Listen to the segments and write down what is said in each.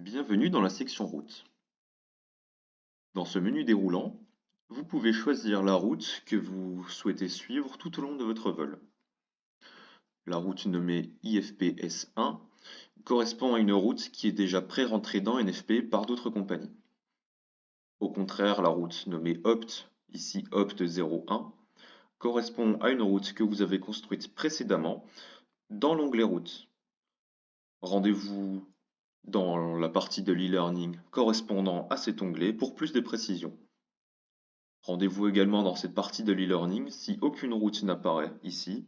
Bienvenue dans la section route. Dans ce menu déroulant, vous pouvez choisir la route que vous souhaitez suivre tout au long de votre vol. La route nommée IFP-S1 correspond à une route qui est déjà pré-rentrée dans NFP par d'autres compagnies. Au contraire, la route nommée OPT, ici OPT 01, correspond à une route que vous avez construite précédemment dans l'onglet route. Rendez-vous dans la partie de l'e-learning correspondant à cet onglet pour plus de précision. Rendez-vous également dans cette partie de l'e-learning si aucune route n'apparaît ici,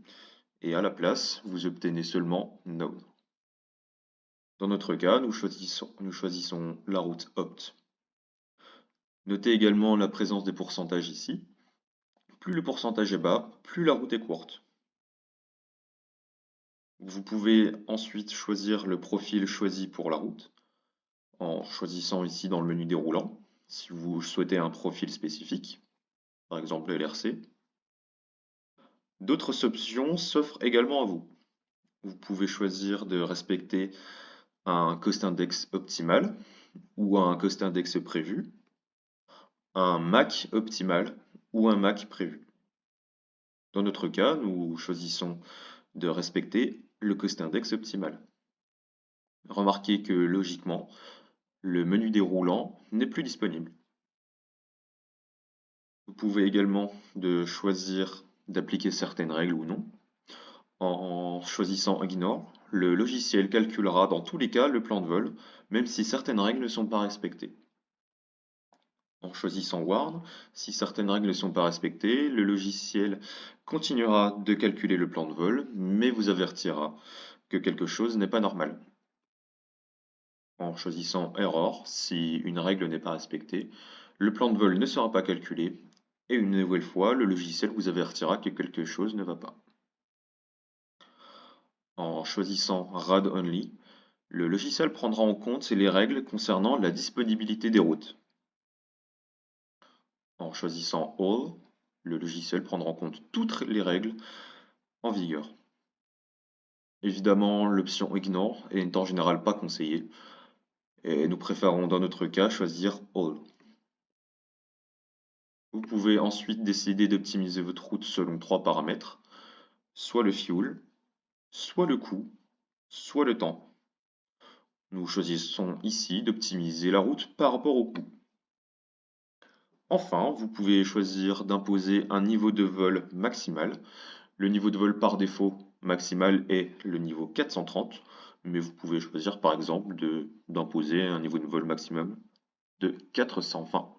et à la place, vous obtenez seulement None. Dans notre cas, nous choisissons la route Opt. Notez également la présence des pourcentages ici. Plus le pourcentage est bas, plus la route est courte. Vous pouvez ensuite choisir le profil choisi pour la route, en choisissant ici dans le menu déroulant, si vous souhaitez un profil spécifique, par exemple LRC. D'autres options s'offrent également à vous. Vous pouvez choisir de respecter un cost index optimal ou un cost index prévu, un MAC optimal ou un MAC prévu. Dans notre cas, nous choisissons de respecter le cost index optimal. Remarquez que logiquement, le menu déroulant n'est plus disponible. Vous pouvez également choisir d'appliquer certaines règles ou non. En choisissant Ignore, le logiciel calculera dans tous les cas le plan de vol, même si certaines règles ne sont pas respectées. En choisissant Warn, si certaines règles ne sont pas respectées, le logiciel continuera de calculer le plan de vol, mais vous avertira que quelque chose n'est pas normal. En choisissant Error, si une règle n'est pas respectée, le plan de vol ne sera pas calculé, et une nouvelle fois, le logiciel vous avertira que quelque chose ne va pas. En choisissant Rad Only, le logiciel prendra en compte les règles concernant la disponibilité des routes. En choisissant All, le logiciel prendra en compte toutes les règles en vigueur. Évidemment, l'option Ignore est en général pas conseillée, et nous préférons dans notre cas choisir All. Vous pouvez ensuite décider d'optimiser votre route selon 3 paramètres, soit le fuel, soit le coût, soit le temps. Nous choisissons ici d'optimiser la route par rapport au coût. Enfin, vous pouvez choisir d'imposer un niveau de vol maximal. Le niveau de vol par défaut maximal est le niveau 430, mais vous pouvez choisir par exemple d'imposer un niveau de vol maximum de 420.